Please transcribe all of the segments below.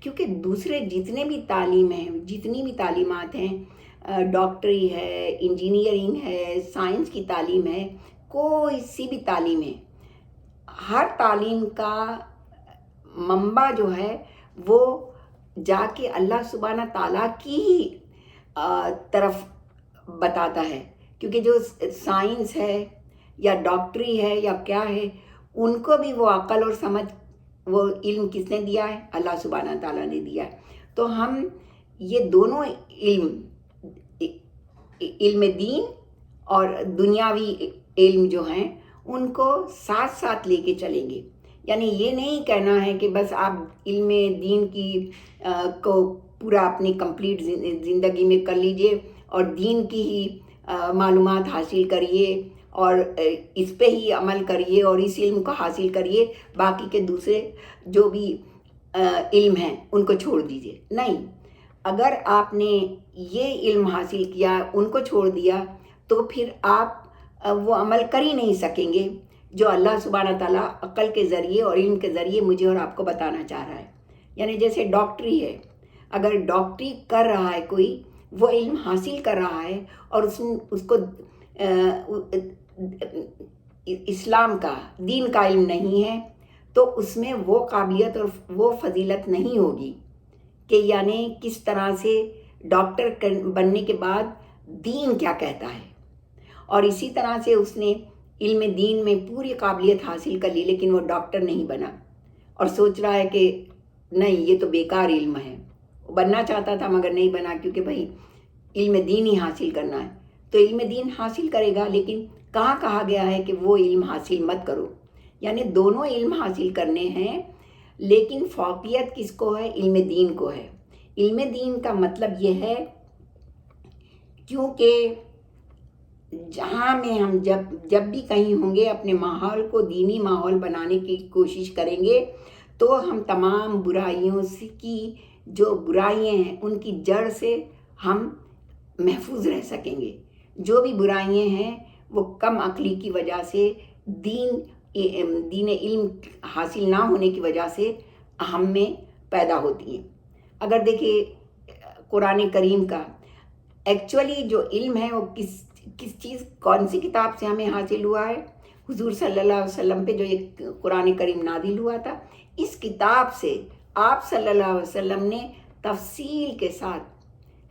کیونکہ دوسرے جتنے بھی تعلیم ہیں، جتنی بھی تعلیمات ہیں، ڈاکٹری ہے، انجینئرنگ ہے، سائنس کی تعلیم ہے، کوئی سی بھی تعلیم ہے، ہر تعلیم کا منبع جو ہے وہ جا کے اللہ سبحانہ تعالیٰ کی ہی طرف بتاتا ہے. کیونکہ جو سائنس ہے یا ڈاکٹری ہے یا کیا ہے، ان کو بھی وہ عقل اور سمجھ، وہ علم کس نے دیا ہے؟ اللہ سبحانہ تعالیٰ نے دیا ہے. تو ہم یہ دونوں علم دین اور دنیاوی علم جو ہیں ان کو ساتھ ساتھ لے کے چلیں گے. یعنی یہ نہیں کہنا ہے کہ بس آپ علم دین کی کو پورا اپنی کمپلیٹ زندگی میں کر لیجئے اور دین کی ہی معلومات حاصل کریے اور اس پہ ہی عمل کریے اور اس علم کو حاصل کریے، باقی کے دوسرے جو بھی علم ہیں ان کو چھوڑ دیجئے. نہیں، اگر آپ نے یہ علم حاصل کیا، ان کو چھوڑ دیا، تو پھر آپ وہ عمل کر ہی نہیں سکیں گے جو اللہ سبحانہ تعالیٰ عقل کے ذریعے اور علم کے ذریعے مجھے اور آپ کو بتانا چاہ رہا ہے. یعنی جیسے ڈاکٹری ہے، اگر ڈاکٹری کر رہا ہے کوئی، وہ علم حاصل کر رہا ہے اور اس کو اسلام کا، دین کا علم نہیں ہے، تو اس میں وہ قابلیت اور وہ فضیلت نہیں ہوگی کہ یعنی کس طرح سے ڈاکٹر بننے کے بعد دین کیا کہتا ہے. اور اسی طرح سے اس نے علم دین میں پوری قابلیت حاصل کر لی لیکن وہ ڈاکٹر نہیں بنا اور سوچ رہا ہے کہ نہیں، یہ تو بیکار علم ہے. بننا چاہتا تھا مگر نہیں بنا، کیونکہ بھائی علم دین ہی حاصل کرنا ہے. تو علم دین حاصل کرے گا، لیکن کہاں کہا گیا ہے کہ وہ علم حاصل مت کرو؟ یعنی دونوں علم حاصل کرنے ہیں، لیکن فوقیت کس کو ہے؟ علم دین کو ہے. علم دین کا مطلب یہ ہے کیونکہ جہاں میں ہم جب بھی کہیں ہوں گے، اپنے ماحول کو دینی ماحول بنانے کی کوشش کریں گے تو ہم تمام برائیوں کی جو برائیاں ہیں ان کی جڑ سے ہم محفوظ رہ سکیں گے. جو بھی برائیاں ہیں وہ کم عقلی کی وجہ سے، دین علم حاصل نہ ہونے کی وجہ سے ہم میں پیدا ہوتی ہیں. اگر دیکھیں قرآن کریم کا ایکچولی جو علم ہے وہ کس چیز، کون سی کتاب سے ہمیں حاصل ہوا ہے؟ حضور صلی اللہ علیہ وسلم پہ جو ایک قرآن کریم نازل ہوا تھا، اس کتاب سے آپ صلی اللہ علیہ وسلم نے تفصیل کے ساتھ،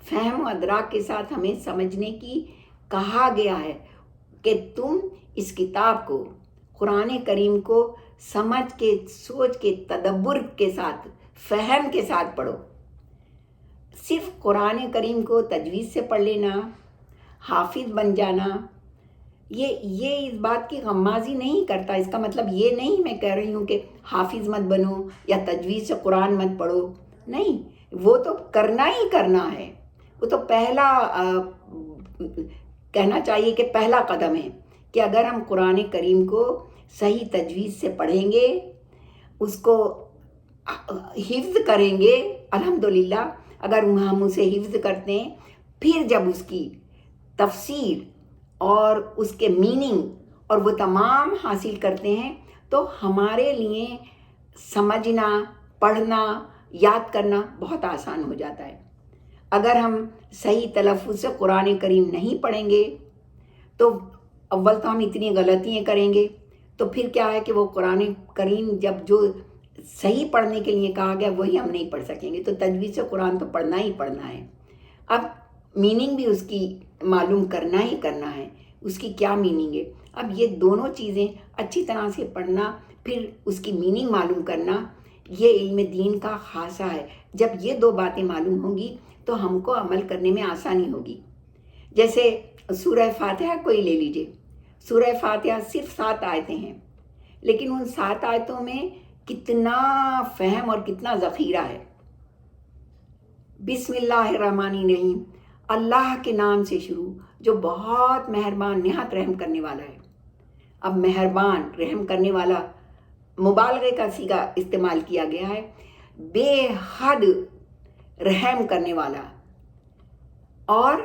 فہم و ادراک کے ساتھ ہمیں سمجھنے کی کہا گیا ہے کہ تم اس کتاب کو، قرآن کریم کو سمجھ کے، سوچ کے، تدبر کے ساتھ، فہم کے ساتھ پڑھو. صرف قرآن کریم کو تجوید سے پڑھ لینا، حافظ بن جانا، یہ اس بات کی غمازی نہیں کرتا. اس کا مطلب یہ نہیں میں کہہ رہی ہوں کہ حافظ مت بنو یا تجوید سے قرآن مت پڑھو. نہیں، وہ تو کرنا ہی کرنا ہے. وہ تو پہلا کہنا چاہیے کہ پہلا قدم ہے کہ اگر ہم قرآن کریم کو صحیح تجوید سے پڑھیں گے، اس کو حفظ کریں گے، الحمدللہ اگر ہم اسے حفظ کرتے ہیں، پھر جب اس کی تفسیر اور اس کے میننگ اور وہ تمام حاصل کرتے ہیں تو ہمارے لیے سمجھنا، پڑھنا، یاد کرنا بہت آسان ہو جاتا ہے. اگر ہم صحیح تلفظ سے قرآن کریم نہیں پڑھیں گے تو اول تو ہم اتنی غلطیاں کریں گے، تو پھر کیا ہے کہ وہ قرآن کریم جب جو صحیح پڑھنے کے لیے کہا گیا وہی ہم نہیں پڑھ سکیں گے. تو تجوید سے قرآن تو پڑھنا ہی پڑھنا ہے. اب میننگ بھی اس کی معلوم کرنا ہی کرنا ہے، اس کی کیا میننگ ہے. اب یہ دونوں چیزیں اچھی طرح سے پڑھنا، پھر اس کی میننگ معلوم کرنا، یہ علم دین کا خاصہ ہے. جب یہ دو باتیں معلوم ہوں گی تو ہم کو عمل کرنے میں آسانی ہوگی. جیسے سورہ فاتحہ کوئی لے لیجئے. سورہ فاتحہ صرف 7 آیتیں ہیں، لیکن ان 7 آیتوں میں کتنا فہم اور کتنا ذخیرہ ہے. بسم اللہ الرحمن الرحیم، اللہ کے نام سے شروع، جو بہت مہربان، نہایت رحم کرنے والا ہے. اب مہربان، رحم کرنے والا، مبالغے کا صیغہ استعمال کیا گیا ہے. بے حد رحم کرنے والا اور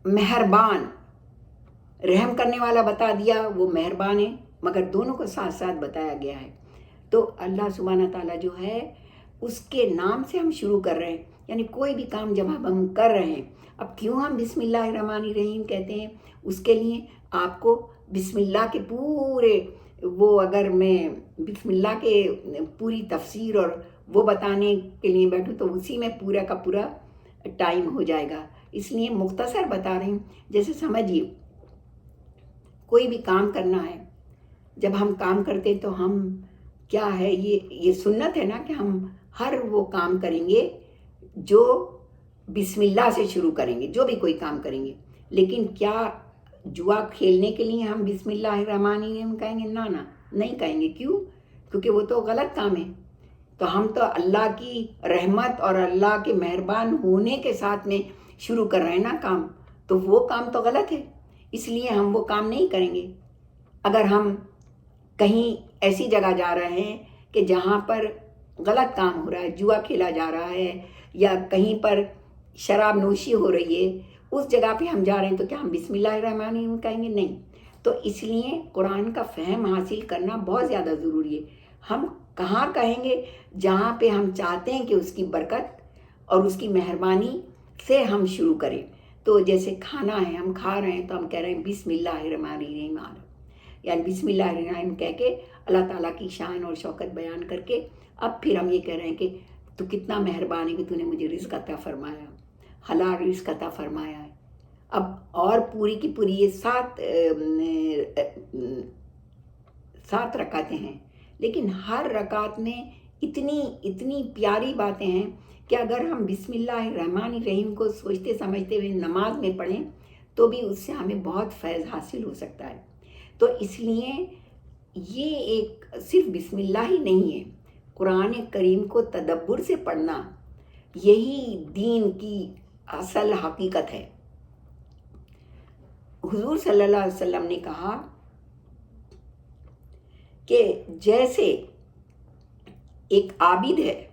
مہربان. رحم کرنے والا بتا دیا، وہ مہربان ہے، مگر دونوں کو ساتھ ساتھ بتایا گیا ہے. تو اللہ سبحانہ تعالیٰ جو ہے اس کے نام سے ہم شروع کر رہے ہیں. یعنی کوئی بھی کام جب ہم کر رہے ہیں، اب کیوں ہم بسم اللہ الرحمن الرحیم کہتے ہیں؟ اس کے لیے آپ کو بسم اللہ کے پورے وہ، اگر میں بسم اللہ کے پوری تفسیر اور وہ بتانے کے لیے بیٹھوں تو اسی میں پورا کا پورا ٹائم ہو جائے گا. اس لیے مختصر بتا رہی ہوں. جیسے سمجھیے کوئی بھی کام کرنا ہے، جب ہم کام کرتے تو ہم کیا ہے، یہ سنت ہے نا کہ ہم ہر وہ کام کریں گے جو بسم اللہ سے شروع کریں گے، جو بھی کوئی کام کریں گے. لیکن کیا جوا کھیلنے کے لیے ہم بسم اللہ الرحمن الرحیم کہیں گے؟ نہ نہیں کہیں گے. کیوں؟ کیونکہ وہ تو غلط کام ہے. تو ہم تو اللہ کی رحمت اور اللہ کے مہربان ہونے کے ساتھ میں شروع کر رہے ہیں نا کام، تو وہ کام تو غلط ہے. اس لیے ہم وہ کام نہیں کریں گے. اگر ہم کہیں ایسی جگہ جا رہے ہیں کہ جہاں پر غلط کام ہو رہا ہے، جوا کھیلا جا رہا ہے یا کہیں پر شراب نوشی ہو رہی ہے، اس جگہ پہ ہم جا رہے ہیں تو کیا ہم بسم اللہ الرحمن الرحیم کہیں گے؟ نہیں. تو اس لیے قرآن کا فہم حاصل کرنا بہت زیادہ ضروری ہے. ہم کہاں کہیں گے؟ جہاں پہ ہم چاہتے ہیں کہ اس کی برکت اور اس کی مہربانی سے ہم شروع کریں. تو جیسے کھانا ہے، ہم کھا رہے ہیں تو ہم کہہ رہے ہیں بسم اللہ الرحمن الرحیم، یعنی بسم اللہ الرحمن الرحیم کہہ کے اللہ تعالیٰ کی شان اور شوکت بیان کر کے اب پھر ہم یہ کہہ رہے ہیں کہ تو کتنا مہربان ہے کہ تو نے مجھے رزق عطا فرمایا، حلال رزق عطا فرمایا ہے. اب اور پوری کی پوری یہ 7 رکعتیں ہیں، لیکن ہر رکعت میں اتنی پیاری باتیں ہیں کہ اگر ہم بسم اللہ الرحمن الرحیم کو سوچتے سمجھتے ہوئے نماز میں پڑھیں تو بھی اس سے ہمیں بہت فیض حاصل ہو سکتا ہے. تو اس لیے یہ ایک صرف بسم اللہ ہی نہیں ہے، قرآن کریم کو تدبر سے پڑھنا یہی دین کی اصل حقیقت ہے. حضور صلی اللہ علیہ وسلم نے کہا کہ جیسے ایک عابد ہے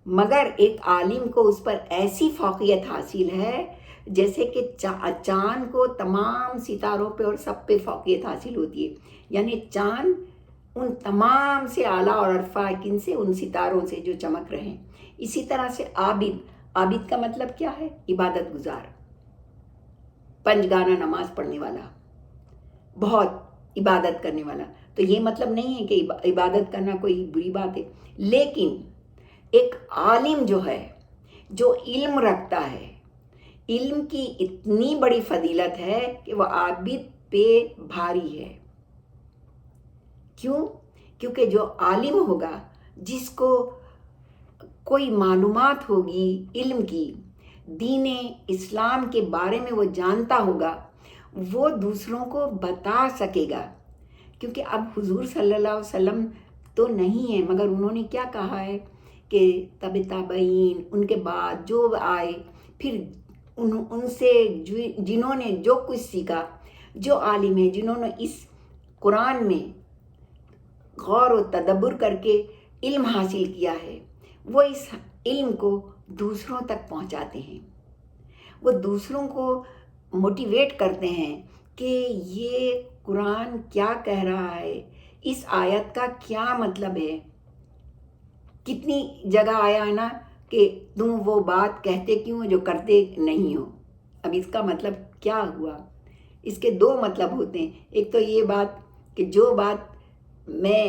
مگر ایک عالم کو اس پر ایسی فوقیت حاصل ہے جیسے کہ چاند کو تمام ستاروں پہ اور سب پہ فوقیت حاصل ہوتی ہے. یعنی چاند ان تمام سے اعلیٰ اور ارفع، کن سے؟ ان ستاروں سے جو چمک رہے ہیں. اسی طرح سے عابد کا مطلب کیا ہے؟ عبادت گزار، 5 گانا نماز پڑھنے والا، بہت عبادت کرنے والا. تو یہ مطلب نہیں ہے کہ عبادت کرنا کوئی بری بات ہے، لیکن ایک عالم جو ہے، جو علم رکھتا ہے، علم کی اتنی بڑی فضیلت ہے کہ وہ عابد پہ بھاری ہے. کیوں؟ کیونکہ جو عالم ہوگا، جس کو کوئی معلومات ہوگی علم کی، دین اسلام کے بارے میں وہ جانتا ہوگا، وہ دوسروں کو بتا سکے گا. کیونکہ اب حضور صلی اللہ علیہ وسلم تو نہیں ہیں، مگر انہوں نے کیا کہا ہے کہ تابعین، ان کے بعد جو آئے، پھر ان سے جنہوں نے جو کچھ سیکھا، جو عالم ہیں، جنہوں نے اس قرآن میں غور و تدبر کر کے علم حاصل کیا ہے، وہ اس علم کو دوسروں تک پہنچاتے ہیں. وہ دوسروں کو موٹیویٹ کرتے ہیں کہ یہ قرآن کیا کہہ رہا ہے، اس آیت کا کیا مطلب ہے. کتنی جگہ آیا ہے نا کہ تم وہ بات کہتے کیوں جو کرتے نہیں ہو. اب اس کا مطلب کیا ہوا؟ اس کے 2 مطلب ہوتے ہیں. ایک تو یہ بات کہ جو بات میں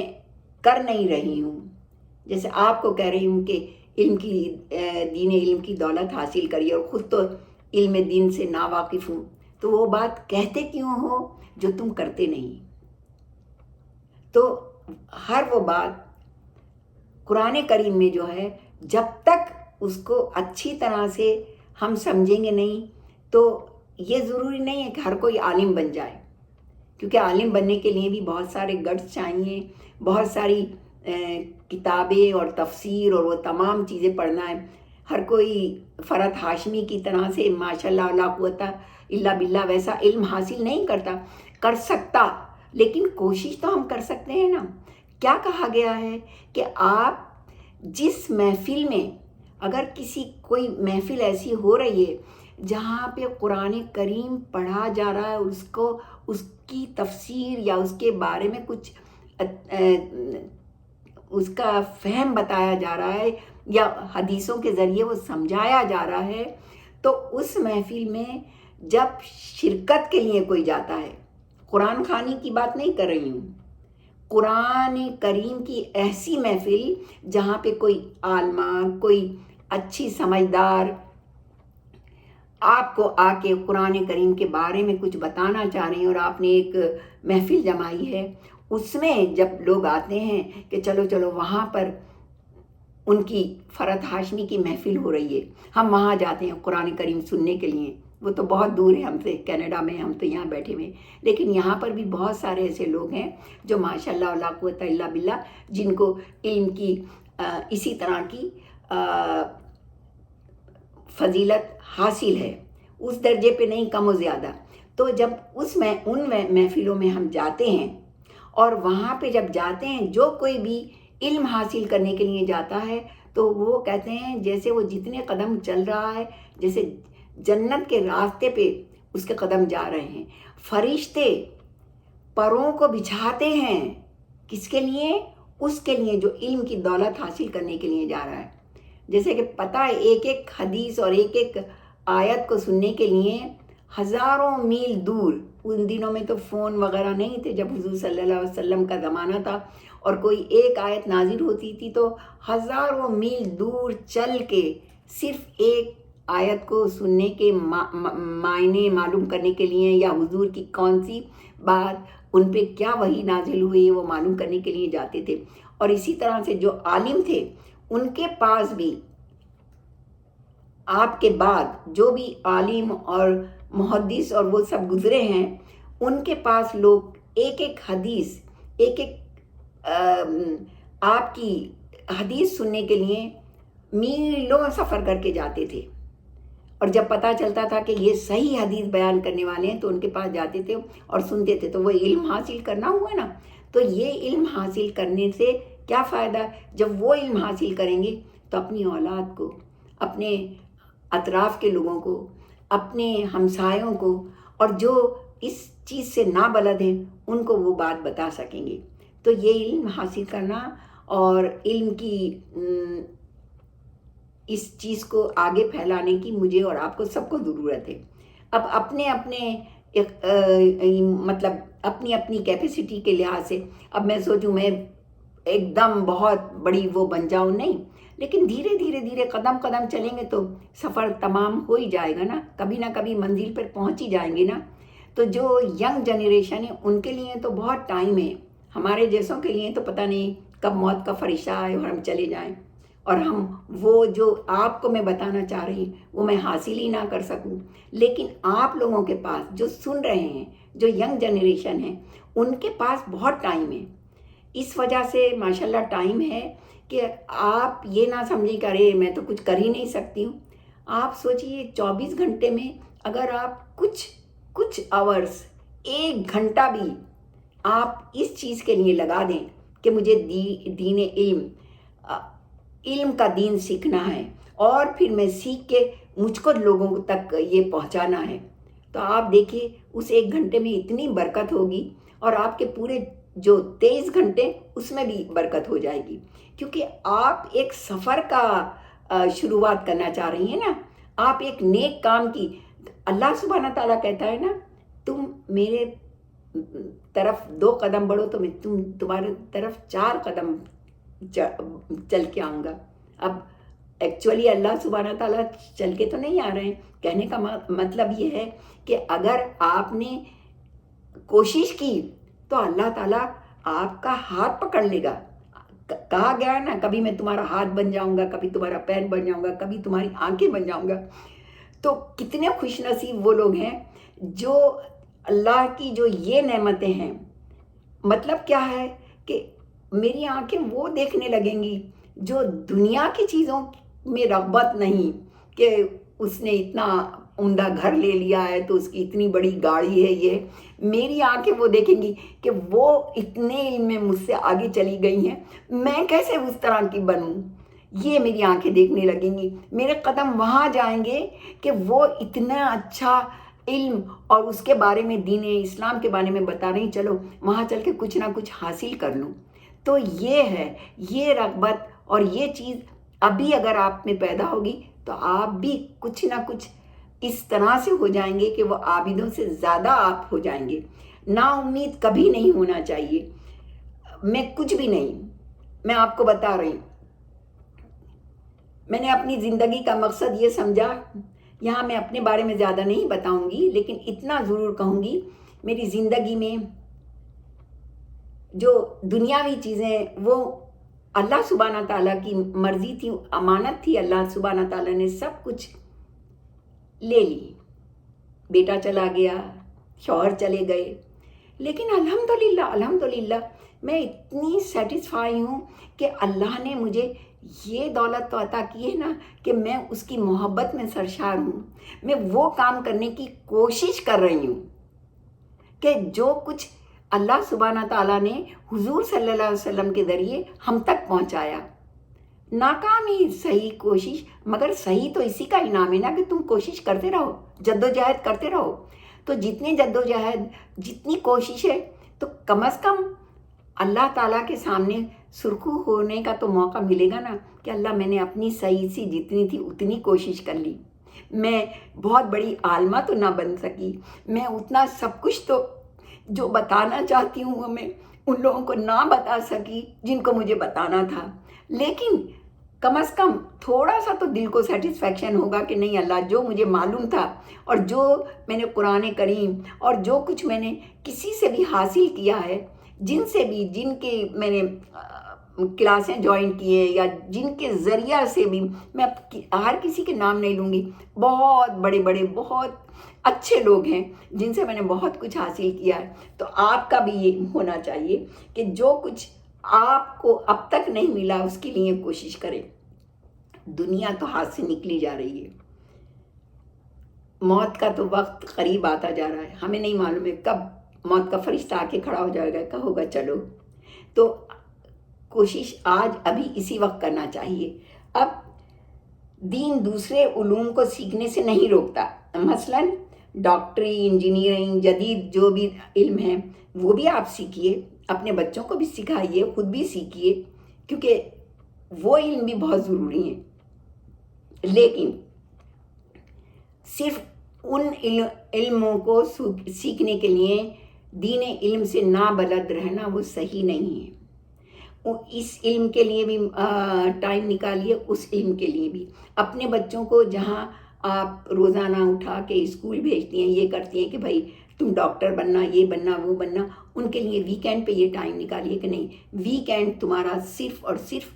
کر نہیں رہی ہوں، جیسے آپ کو کہہ رہی ہوں کہ دین علم کی دولت حاصل کریے اور خود تو علم دین سے ناواقف ہوں، تو وہ بات کہتے کیوں ہو جو تم کرتے نہیں. تو ہر وہ بات قرآن کریم میں جو ہے، جب تک اس کو اچھی طرح سے ہم سمجھیں گے نہیں، تو یہ ضروری نہیں ہے کہ ہر کوئی عالم بن جائے. کیونکہ عالم بننے کے لیے بھی بہت سارے گٹس چاہیے، بہت ساری کتابیں اور تفسیر اور وہ تمام چیزیں پڑھنا ہے. ہر کوئی فرحت ہاشمی کی طرح سے ماشاء اللہ لا قوت الا باللہ ویسا علم حاصل نہیں کر سکتا، لیکن کوشش تو ہم کر سکتے ہیں نا. کیا کہا گیا ہے کہ آپ جس محفل میں، اگر کوئی محفل ایسی ہو رہی ہے جہاں پہ قرآن کریم پڑھا جا رہا ہے، اس کی تفسیر یا اس کے بارے میں کچھ اس کا فہم بتایا جا رہا ہے یا حدیثوں کے ذریعے وہ سمجھایا جا رہا ہے، تو اس محفل میں جب شرکت کے لیے کوئی جاتا ہے، قرآن خوانی کی بات نہیں کر رہی ہوں، قرآن کریم کی ایسی محفل جہاں پہ کوئی عالمہ، کوئی اچھی سمجھدار آپ کو آ کے قرآن کریم کے بارے میں کچھ بتانا چاہ رہے ہیں اور آپ نے ایک محفل جمائی ہے، اس میں جب لوگ آتے ہیں کہ چلو چلو وہاں پر ان کی فرحت ہاشمی کی محفل ہو رہی ہے، ہم وہاں جاتے ہیں قرآن کریم سننے کے لیے، وہ تو بہت دور ہے ہم سے، کینیڈا میں، ہم تو یہاں بیٹھے ہوئے، لیکن یہاں پر بھی بہت سارے ایسے لوگ ہیں جو ماشاء اللہ لا قوت الا باللہ، جن کو علم کی اسی طرح کی فضیلت حاصل ہے، اس درجے پہ نہیں کم و زیادہ۔ تو جب ان محفلوں میں ہم جاتے ہیں اور وہاں پہ جب جاتے ہیں، جو کوئی بھی علم حاصل کرنے کے لیے جاتا ہے تو وہ کہتے ہیں جیسے وہ جتنے قدم چل رہا ہے، جیسے جنت کے راستے پہ اس کے قدم جا رہے ہیں، فرشتے پروں کو بچھاتے ہیں، کس کے لیے؟ اس کے لیے جو علم کی دولت حاصل کرنے کے لیے جا رہا ہے۔ جیسے کہ پتہ ہے ایک ایک حدیث اور ایک ایک آیت کو سننے کے لیے ہزاروں میل دور، ان دنوں میں تو فون وغیرہ نہیں تھے، جب حضور صلی اللہ علیہ وسلم کا زمانہ تھا اور کوئی ایک آیت نازل ہوتی تھی تو ہزاروں میل دور چل کے صرف ایک آیت کو سننے کے معنی معلوم کرنے کے لیے یا حضور کی کون سی بات ان پہ کیا وحی نازل ہوئی وہ معلوم کرنے کے لیے جاتے تھے۔ اور اسی طرح سے جو عالم تھے ان کے پاس بھی آپ کے بعد جو بھی عالم اور محدث اور وہ سب گزرے ہیں، ان کے پاس لوگ ایک ایک حدیث، ایک ایک آپ کی حدیث سننے کے لیے میلوں سفر کر کے جاتے تھے، اور جب پتہ چلتا تھا کہ یہ صحیح حدیث بیان کرنے والے ہیں تو ان کے پاس جاتے تھے اور سنتے تھے، تو وہ علم حاصل کرنا ہوا نا۔ تو یہ علم حاصل کرنے سے کیا فائدہ؟ جب وہ علم حاصل کریں گے تو اپنی اولاد کو، اپنے اطراف کے لوگوں کو، اپنے ہمسایوں کو، اور جو اس چیز سے نابلد ہیں ان کو وہ بات بتا سکیں گے۔ تو یہ علم حاصل کرنا اور علم کی اس چیز کو آگے پھیلانے کی مجھے اور آپ کو سب کو ضرورت ہے۔ اب اپنے مطلب اپنی اپنی کیپیسٹی کے لحاظ سے اب میں سوچوں میں ایک دم بہت بڑی وہ بن جاؤں، نہیں، لیکن دھیرے دھیرے قدم قدم چلیں گے تو سفر تمام ہو ہی جائے گا نا، کبھی نہ کبھی منزل پر پہنچ ہی جائیں گے نا۔ تو جو ینگ جنریشن ہے ان کے لیے تو بہت ٹائم ہے، ہمارے جیسوں کے لیے تو پتہ نہیں کب موت کا فرشتہ آئے اور ہم چلے جائیں اور ہم وہ جو آپ کو میں بتانا چاہ رہی ہوں وہ میں حاصل ہی نہ کر سکوں۔ لیکن آپ لوگوں کے پاس جو سن رہے ہیں، جو ینگ جنریشن ہے، ان کے پاس بہت ٹائم ہے۔ اس وجہ سے ماشاءاللہ ٹائم ہے کہ آپ یہ نہ سمجھیں کہ ارے میں تو کچھ کر ہی نہیں سکتی ہوں۔ آپ سوچئے 24 گھنٹے میں اگر آپ کچھ آورس، 1 گھنٹہ بھی آپ اس چیز کے لیے لگا دیں کہ مجھے دین علم کا دین سیکھنا ہے اور پھر میں سیکھ کے مجھ کو لوگوں تک یہ پہنچانا ہے، تو آپ دیکھیے اس 1 گھنٹے میں اتنی برکت ہوگی اور آپ کے پورے جو 23 گھنٹے اس میں بھی برکت ہو جائے گی، کیونکہ آپ ایک سفر کا شروعات کرنا چاہ رہی ہیں نا، آپ ایک نیک کام کی۔ اللہ سبحانہ تعالیٰ کہتا ہے نا، تم میرے طرف 2 قدم بڑھو تو میں تمہارے طرف 4 قدم چل کے آؤں گا۔ اب ایکچولی اللہ سبحانہ تعالیٰ چل کے تو نہیں آ رہے ہیں، کہنے کا مطلب یہ ہے کہ اگر آپ نے کوشش کی تو اللہ تعالیٰ آپ کا ہاتھ پکڑ لے گا۔ کہا گیا ہے نا، کبھی میں تمہارا ہاتھ بن جاؤں گا، کبھی تمہارا پیر بن جاؤں گا، کبھی تمہاری آنکھیں بن جاؤں گا۔ تو کتنے خوش نصیب وہ لوگ ہیں جو اللہ کی جو یہ نعمتیں ہیں، مطلب کیا ہے کہ میری آنکھیں وہ دیکھنے لگیں گی جو دنیا کی چیزوں میں رغبت نہیں، کہ اس نے اتنا عمدہ گھر لے لیا ہے تو اس کی اتنی بڑی گاڑی ہے، یہ میری آنکھیں وہ دیکھیں گی کہ وہ اتنے علم میں مجھ سے آگے چلی گئی ہیں، میں کیسے اس طرح کی بنوں، یہ میری آنکھیں دیکھنے لگیں گی۔ میرے قدم وہاں جائیں گے کہ وہ اتنا اچھا علم اور اس کے بارے میں دین اسلام کے بارے میں بتا رہی، چلو وہاں چل کے کچھ نہ کچھ حاصل کر لوں۔ تو یہ ہے، یہ رغبت اور یہ چیز ابھی اگر آپ میں پیدا ہوگی تو آپ بھی کچھ نہ کچھ اس طرح سے ہو جائیں گے کہ وہ عابدوں سے زیادہ آپ ہو جائیں گے۔ نا امید کبھی نہیں ہونا چاہیے۔ میں کچھ بھی نہیں، میں آپ کو بتا رہی ہوں، میں نے اپنی زندگی کا مقصد یہ سمجھا، یہاں میں اپنے بارے میں زیادہ نہیں بتاؤں گی، لیکن اتنا ضرور کہوں گی، میری زندگی میں جو دنیاوی چیزیں وہ اللہ سبحانہ تعالیٰ کی مرضی تھی، امانت تھی، اللہ سبحانہ تعالیٰ نے سب کچھ لے لی، بیٹا چلا گیا، شوہر چلے گئے، لیکن الحمدللہ میں اتنی سیٹسفائی ہوں کہ اللہ نے مجھے یہ دولت تو عطا کی ہے نا کہ میں اس کی محبت میں سرشار ہوں۔ میں وہ کام کرنے کی کوشش کر رہی ہوں کہ جو کچھ اللہ سبحانہ تعالیٰ نے حضور صلی اللہ علیہ وسلم کے ذریعے ہم تک پہنچایا۔ ناکامی صحیح کوشش، مگر صحیح تو اسی کا انعام ہے نا کہ تم کوشش کرتے رہو، جد و جہد کرتے رہو۔ تو جتنی جد و جہد، جتنی کوشش ہے، تو کم از کم اللہ تعالیٰ کے سامنے سرخو ہونے کا تو موقع ملے گا نا کہ اللہ میں نے اپنی صحیح سی جتنی تھی اتنی کوشش کر لی۔ میں بہت بڑی عالمہ تو نہ بن سکی، میں اتنا سب کچھ تو جو بتانا چاہتی ہوں وہ میں ان لوگوں کو نہ بتا سکی جن کو مجھے بتانا تھا، لیکن کم از کم تھوڑا سا تو دل کو سیٹسفیکشن ہوگا کہ نہیں، اللہ جو مجھے معلوم تھا اور جو میں نے قرآن کریم اور جو کچھ میں نے کسی سے بھی حاصل کیا ہے، جن سے بھی، جن کے میں نے کلاسیں جوائن کیے یا جن کے ذریعہ سے بھی، میں ہر کسی کے نام نہیں لوں گی، بہت بڑے بڑے بہت اچھے لوگ ہیں جن سے میں نے بہت کچھ حاصل کیا ہے۔ تو آپ کا بھی یہ ہونا چاہیے کہ جو کچھ آپ کو اب تک نہیں ملا اس کے لیے کوشش کریں۔ دنیا تو ہاتھ سے نکلی جا رہی ہے، موت کا تو وقت قریب آتا جا رہا ہے، ہمیں نہیں معلوم ہے کب موت کا فرشتہ آ کے کھڑا ہو جائے گا، کہو گا چلو۔ تو کوشش آج ابھی اسی وقت کرنا چاہیے۔ اب دین دوسرے علوم کو سیکھنے سے نہیں روکتا، مثلاً ڈاکٹری، انجینئرنگ، جدید جو بھی علم ہے وہ بھی آپ سیکھیے، اپنے بچوں کو بھی سکھائیے، خود بھی سیکھیے، کیونکہ وہ علم بھی بہت ضروری ہیں۔ لیکن صرف ان علموں کو سیکھنے کے لیے دین علم سے نابلد رہنا وہ صحیح نہیں ہے۔ اس علم کے لیے بھی ٹائم نکالیے، اس علم کے لیے بھی۔ اپنے بچوں کو جہاں آپ روزانہ اٹھا کے اسکول بھیجتی ہیں، یہ کرتی ہیں کہ بھائی تم ڈاکٹر بننا، یہ بننا، وہ بننا، ان کے لیے ویکینڈ پہ یہ ٹائم نکالیے کہ نہیں، ویکینڈ تمہارا صرف اور صرف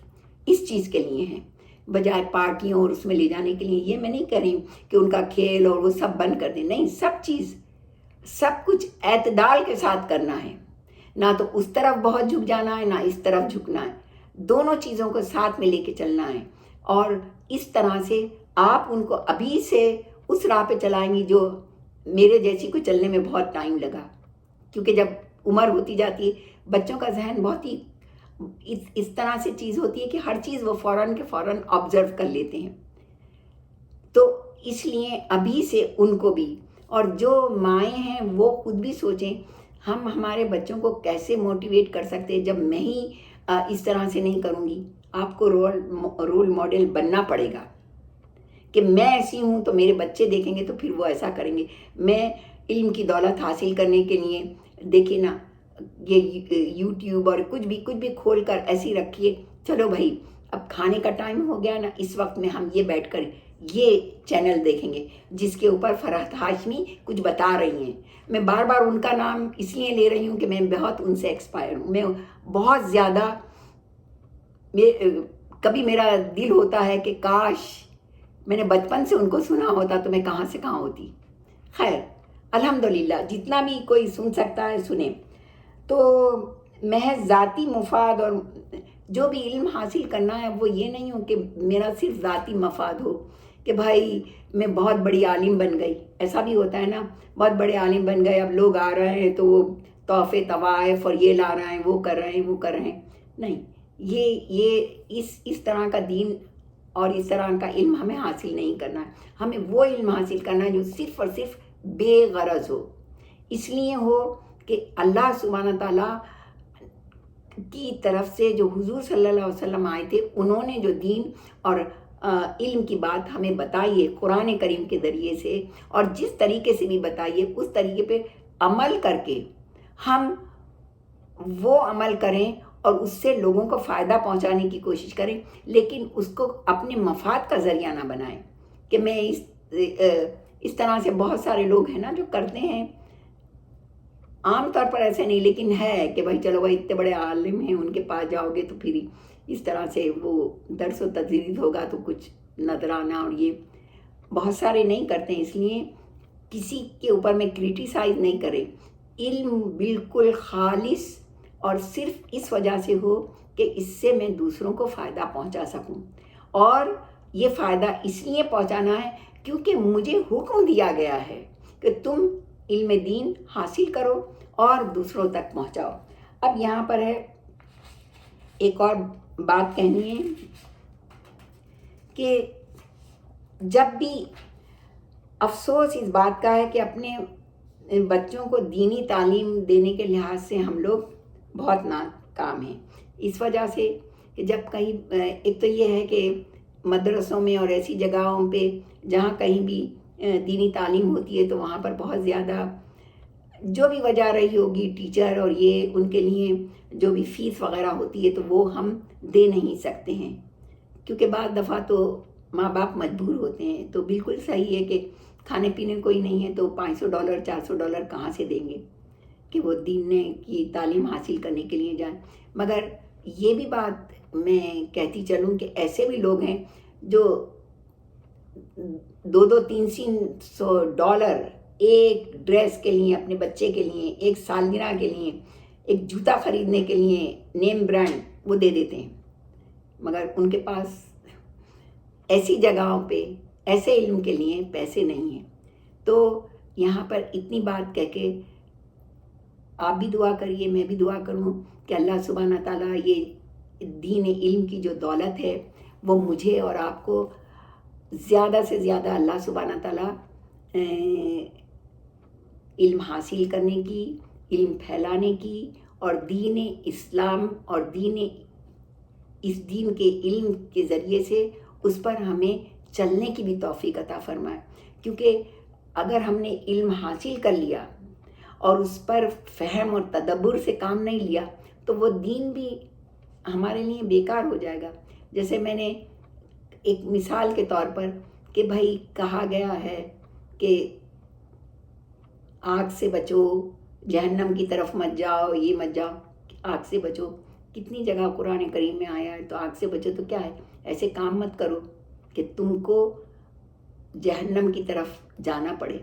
اس چیز کے لیے ہے، بجائے پارٹیوں اور اس میں لے جانے کے لیے۔ یہ میں نہیں کہہ رہی کہ ان کا کھیل اور وہ سب بند کر دیں، نہیں، سب کچھ اعتدال کے ساتھ کرنا ہے، نہ تو اس طرف بہت جھک جانا ہے، نہ اس طرف جھکنا ہے، دونوں چیزوں کو ساتھ میں لے کے چلنا ہے۔ اور اس طرح سے آپ ان کو ابھی سے اس راہ پہ چلائیں گی جو میرے جیسی کو چلنے میں بہت ٹائم لگا، کیونکہ جب عمر ہوتی جاتی ہے بچوں کا ذہن بہت ہی اس طرح سے چیز ہوتی ہے کہ ہر چیز وہ فوراً کے فوراً آبزرو کر لیتے ہیں۔ تو اس لیے ابھی سے ان کو بھی، اور جو مائیں ہیں وہ خود بھی سوچیں ہم ہمارے بچوں کو کیسے موٹیویٹ کر سکتے ہیں۔ جب میں ہی اس طرح سے نہیں کروں گی، آپ کو رول ماڈل بننا پڑے گا کہ میں ایسی ہوں تو میرے بچے دیکھیں گے تو پھر وہ ایسا کریں گے۔ میں علم کی دولت حاصل کرنے کے لیے دیکھیں نا، یہ یوٹیوب اور کچھ بھی کھول کر ایسی رکھیے، چلو بھائی اب کھانے کا ٹائم ہو گیا نا، اس وقت میں ہم یہ بیٹھ کر یہ چینل دیکھیں گے جس کے اوپر فرحت ہاشمی کچھ بتا رہی ہیں۔ میں بار بار ان کا نام اس لیے لے رہی ہوں کہ میں بہت ان سے ایکسپائر ہوں، میں بہت زیادہ، کبھی میرا دل ہوتا ہے کہ کاش میں نے بچپن سے ان کو سنا ہوتا تو میں کہاں سے کہاں ہوتی۔ خیر الحمدللہ جتنا بھی کوئی سن سکتا ہے سنیں۔ تو محض ذاتی مفاد اور جو بھی علم حاصل کرنا ہے وہ یہ نہیں ہو کہ میرا صرف ذاتی مفاد ہو کہ بھائی میں بہت بڑی عالم بن گئی۔ ایسا بھی ہوتا ہے نا، بہت بڑے عالم بن گئے، اب لوگ آ رہے ہیں تو وہ تحفے طوائف اور یہ لا رہے ہیں، وہ کر رہے ہیں۔ نہیں، یہ اس طرح کا دین اور اس طرح کا علم ہمیں حاصل نہیں کرنا ہے۔ ہمیں وہ علم حاصل کرنا ہے جو صرف اور صرف بے غرض ہو، اس لیے ہو کہ اللہ سبحانہ تعالیٰ کی طرف سے جو حضور صلی اللہ علیہ وسلم آئے تھے، انہوں نے جو دین اور علم کی بات ہمیں بتائی ہے قرآن کریم کے ذریعے سے، اور جس طریقے سے بھی بتائی ہے اس طریقے پہ عمل کر کے ہم وہ عمل کریں اور اس سے لوگوں کو فائدہ پہنچانے کی کوشش کریں، لیکن اس کو اپنے مفاد کا ذریعہ نہ بنائیں کہ میں اس طرح سے بہت سارے لوگ ہیں نا جو کرتے ہیں، عام طور پر ایسے نہیں لیکن ہے کہ بھائی چلو بھائی اتنے بڑے عالم ہیں ان کے پاس جاؤ گے تو پھر اس طرح سے وہ درس و تدریس ہوگا تو کچھ نذرانہ، اور یہ بہت سارے نہیں کرتے ہیں۔ اس لیے کسی کے اوپر میں کرٹیسائز نہیں کرے، علم بالکل خالص اور صرف اس وجہ سے ہو کہ اس سے میں دوسروں کو فائدہ پہنچا سکوں، اور یہ فائدہ اس لیے پہنچانا ہے کیونکہ مجھے حکم دیا گیا ہے کہ تم علم دین حاصل کرو اور دوسروں تک پہنچاؤ۔ اب یہاں پر ہے ایک اور بات کہنی ہے کہ جب بھی افسوس اس بات کا ہے کہ اپنے بچوں کو دینی تعلیم دینے کے لحاظ سے ہم لوگ بہت ناکام ہیں، اس وجہ سے کہ جب کہیں ایک تو یہ ہے کہ مدرسوں میں اور ایسی جگہوں پہ جہاں کہیں بھی دینی تعلیم ہوتی ہے تو وہاں پر بہت زیادہ جو بھی وجہ رہی ہوگی ٹیچر اور یہ ان کے لیے جو بھی فیس وغیرہ ہوتی ہے تو وہ ہم دے نہیں سکتے ہیں، کیونکہ بعض دفعہ تو ماں باپ مجبور ہوتے ہیں، تو بالکل صحیح ہے کہ کھانے پینے کوئی نہیں ہے تو $500 $400 کہاں سے دیں گے کہ وہ دین کی تعلیم حاصل کرنے کے لیے جائیں۔ مگر یہ بھی بات میں کہتی چلوں کہ ایسے بھی لوگ ہیں جو $200-300 ایک ڈریس کے لیے، اپنے بچے کے لیے، ایک سالگرہ کے لیے، ایک جوتا خریدنے کے لیے نیم برانڈ وہ دے دیتے ہیں، مگر ان کے پاس ایسی جگہوں پہ ایسے علم کے لیے پیسے نہیں ہیں۔ تو یہاں پر اتنی بات کہہ کے آپ بھی دعا کریے، میں بھی دعا کروں کہ اللہ سبحانہ تعالیٰ یہ دین علم کی جو دولت ہے وہ مجھے اور آپ کو زیادہ سے زیادہ اللہ سبحانہ تعالیٰ علم حاصل کرنے کی، علم پھیلانے کی، اور دین اسلام اور اس دین کے علم کے ذریعے سے اس پر ہمیں چلنے کی بھی توفیق عطا فرمائے، کیونکہ اگر ہم نے علم حاصل کر لیا اور اس پر فہم اور تدبر سے کام نہیں لیا تو وہ دین بھی ہمارے لیے بیکار ہو جائے گا۔ جیسے میں نے ایک مثال کے طور پر کہ بھائی کہا گیا ہے کہ آگ سے بچو، جہنم کی طرف مت جاؤ، یہ مت جاؤ، آگ سے بچو، کتنی جگہ قرآن کریم میں آیا ہے، تو آگ سے بچو تو کیا ہے، ایسے کام مت کرو کہ تم کو جہنم کی طرف جانا پڑے۔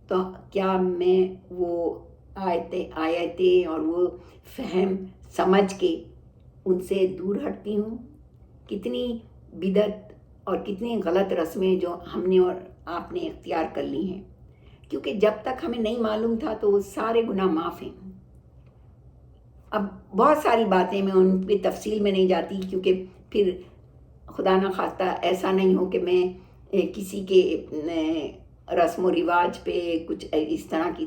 تو کیا میں وہ آیتیں اور وہ فہم سمجھ کے ان سے دور ہٹتی ہوں؟ کتنی بدعت اور کتنی غلط رسمیں جو ہم نے اور آپ نے اختیار کر لی ہیں، کیونکہ جب تک ہمیں نہیں معلوم تھا تو وہ سارے گناہ معاف ہیں۔ اب بہت ساری باتیں میں ان پہ تفصیل میں نہیں جاتی، کیونکہ پھر خدا نہ خواستہ ایسا نہیں ہو کہ میں کسی کے رسم و رواج پہ کچھ اس طرح کی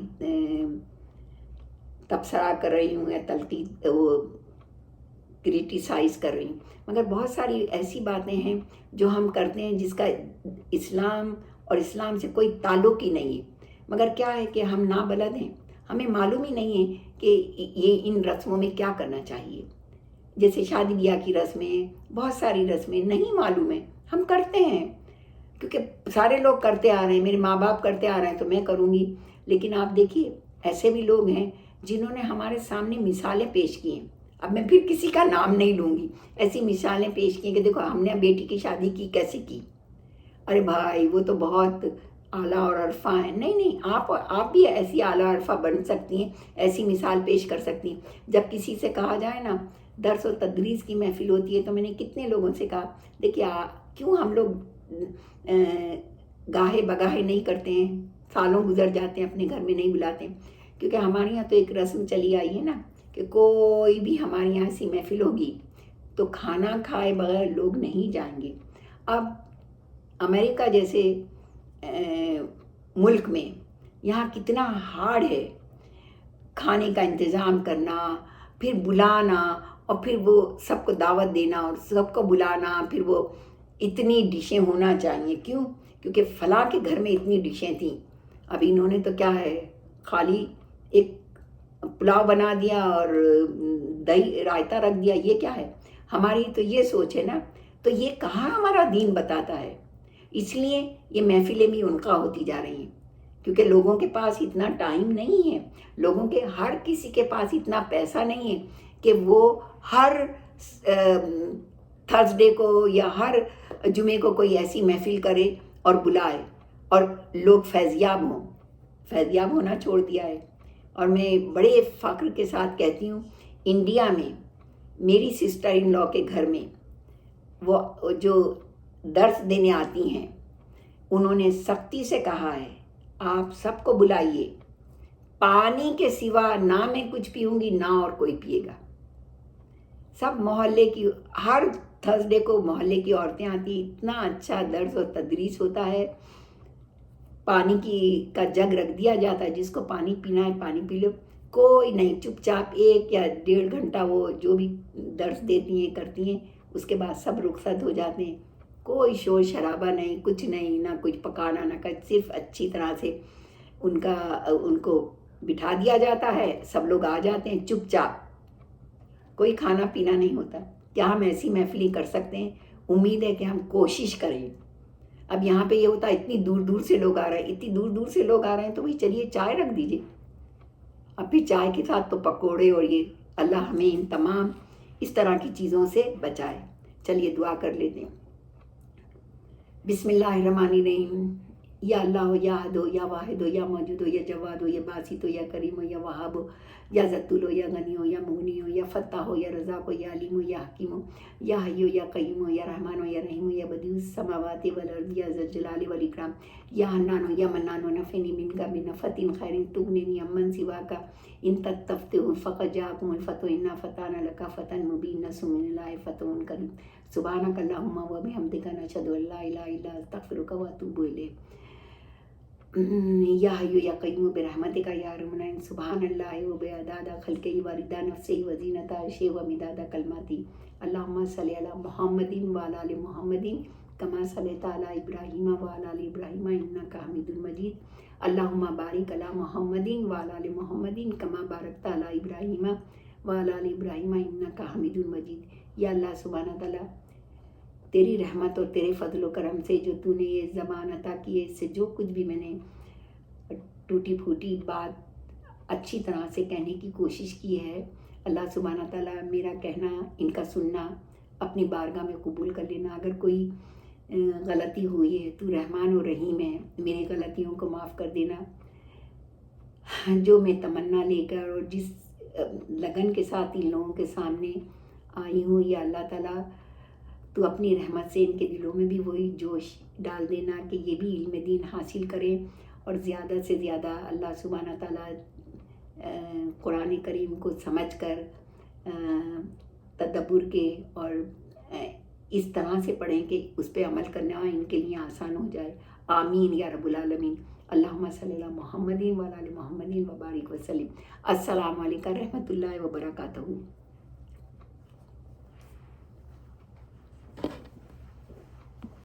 تبصرہ کر رہی ہوں یا تنقید وہ کرٹیسائز کر رہی ہوں، مگر بہت ساری ایسی باتیں ہیں جو ہم کرتے ہیں جس کا اسلام اور اسلام سے کوئی تعلق ہی نہیں ہے، مگر کیا ہے کہ ہم نابلد ہیں، ہمیں معلوم ہی نہیں ہے کہ یہ ان رسموں میں کیا کرنا چاہیے۔ جیسے شادی بیاہ کی رسمیں، بہت ساری رسمیں نہیں معلوم ہیں، ہم کرتے ہیں کیونکہ سارے لوگ کرتے آ رہے ہیں، میرے ماں باپ کرتے آ رہے ہیں تو میں کروں گی۔ لیکن آپ دیکھیے ایسے بھی لوگ ہیں جنہوں نے ہمارے سامنے مثالیں پیش کی ہیں، اب میں پھر کسی کا نام نہیں لوں گی، ایسی مثالیں پیش کی ہیں کہ دیکھو ہم نے بیٹی کی شادی کی کیسے کی، ارے بھائی وہ تو بہت اعلیٰ اور عرفہ ہیں۔ نہیں، آپ بھی ایسی اعلیٰ عرفہ بن سکتی ہیں، ایسی مثال پیش کر سکتی ہیں۔ جب کسی سے کہا جائے نا درس و تدریس کی محفل ہوتی ہے تو میں نے کتنے لوگوں سے کہا دیکھیے کیوں ہم لوگ گاہے بگاہے نہیں کرتے ہیں، سالوں گزر جاتے ہیں اپنے گھر میں نہیں بلاتے ہیں، کیونکہ ہمارے یہاں تو ایک رسم چلی آئی ہے نا کہ کوئی بھی ہمارے یہاں ایسی محفل ہوگی تو کھانا کھائے بغیر لوگ نہیں جائیں گے۔ اب امریکہ جیسے ملک میں یہاں کتنا ہارڈ ہے کھانے کا انتظام کرنا، پھر بلانا، اور پھر وہ سب کو دعوت دینا اور سب کو بلانا، پھر وہ اتنی ڈشیں ہونا چاہیے. کیوں؟ کیونکہ فلاں کے گھر میں اتنی ڈشیں تھیں. اب انہوں نے تو کیا ہے، خالی ایک پلاؤ بنا دیا اور دہی رائتا رکھ دیا. یہ کیا ہے؟ ہماری تو یہ سوچ ہے نا. تو یہ کہاں ہمارا دین بتاتا ہے. اس لیے یہ محفلیں بھی انقا ہوتی جا رہی ہیں، کیونکہ لوگوں کے پاس اتنا ٹائم نہیں ہے، لوگوں کے ہر کسی کے پاس اتنا پیسہ نہیں ہے کہ وہ ہر تھرسڈے کو یا ہر جمعے کو کوئی ایسی محفل کرے اور بلائے اور لوگ فیضیاب ہوں. فیضیاب ہونا چھوڑ دیا ہے. اور میں بڑے فخر کے ساتھ کہتی ہوں، انڈیا میں میری سسٹر ان لا کے گھر میں وہ جو درس دینے آتی ہیں، انہوں نے سختی سے کہا ہے آپ سب کو بلائیے، پانی کے سوا نہ میں کچھ پیوں گی نہ اور کوئی پیے گا. سب محلے کی، ہر تھرسڈے کو محلے کی عورتیں آتی، اتنا اچھا درس اور تدریس ہوتا ہے. پانی کا جگ رکھ دیا جاتا ہے، جس کو پانی پینا ہے پانی پی لو. کوئی نہیں، چپ چاپ 1 یا 1.5 گھنٹہ وہ جو بھی درس دیتی ہیں کرتی ہیں، اس کے بعد سب رخصت ہو جاتے ہیں. کوئی شور شرابہ نہیں، کچھ نہیں، نہ کچھ پکانا نہ کچھ، صرف اچھی طرح سے ان کو بٹھا دیا جاتا ہے. سب لوگ آ جاتے ہیں چپ چاپ، کوئی کھانا پینا نہیں ہوتا. کیا ہم ایسی محفلیں کر سکتے ہیں؟ امید ہے کہ ہم کوشش کریں. اب یہاں پہ یہ ہوتا ہے اتنی دور دور سے لوگ آ رہے ہیں، اتنی دور دور سے لوگ آ رہے ہیں تو بھائی چلیے چائے رکھ دیجیے. اب پھر چائے کے ساتھ تو پکوڑے اور یہ، اللہ ہمیں ان تمام اس طرح کی چیزوں سے بچائے. چلیے دعا کر لیتے ہیں. بسم اللہ الرحمن الرحیم. یا اللہ ہو، یا احد ہو، یا واحد ہو، یا موجود ہو، یا جواد ہو، یا باسط ہو، یا کریم ہو، یا وہاب ہو، یا ذل ہو، یا غنی ہو، یا مغنی ہو، یا فتح ہو، یا رزاق ہو، یا علیم ہو، یا حکیم ہو، یا حی ہو، یا قیوم ہو، یا رحمان ہو، یا رحیم ہو، یا بدیع السماوات والارض، یا ذا الجلال والاکرام، یا حنان ہو، یا منان ہو. نفعنی منک بنفحۃ خیر تغننی عمن سواک ان تستفتح فقد جاءکم الفتح انا فتحنا لک فتحا مبینا. نصر من اللہ فتح قریب. سبحانک اللہم و بحمدک نشہد ان لا الہ الا انت استغفرک و اتوب الیک. یا حی یا قیوم برحمتک یا ارحم. سبحان اللہ و بعدد خلقہ و رضا نفسہ و زینت عرشہ و مداد کلماتہ. اللہم صلی علی محمد و علی آل محمد کما صلیت علی ابراہیم و علی آل ابراہیم انک حمید مجید. اللہم بارک علی محمد و علی آل محمد کما بارکت علی ابراہیم و علی آل ابراہیم انک حمید مجید. یا اللہ سبحانہ تعالیٰ، تیری رحمت اور تیرے فضل و کرم سے جو تو نے یہ زبان عطا کی ہے، اس سے جو کچھ بھی میں نے ٹوٹی پھوٹی بات اچھی طرح سے کہنے کی کوشش کی ہے، اللہ سبحانہ تعالیٰ میرا کہنا، ان کا سننا اپنی بارگاہ میں قبول کر لینا. اگر کوئی غلطی ہوئی ہے تو رحمان و رحیم ہے، میری غلطیوں کو معاف کر دینا. جو میں تمنا لے کر اور جس لگن کے ساتھ ان لوگوں کے سامنے آئی ہوں، یا اللہ تعالیٰ تو اپنی رحمت سے ان کے دلوں میں بھی وہی جوش ڈال دینا کہ یہ بھی علم دین حاصل کریں اور زیادہ سے زیادہ اللہ سبحانہ تعالیٰ قرآن کریم کو سمجھ کر تدبر کے اور اس طرح سے پڑھیں کہ اس پہ عمل کرنا ان کے لیے آسان ہو جائے. آمین یا رب العالمین. اللہم صلی علی محمد و علی آل محمد و بارک وسلم. السلام علیکم رحمۃ اللہ وبرکاتہ.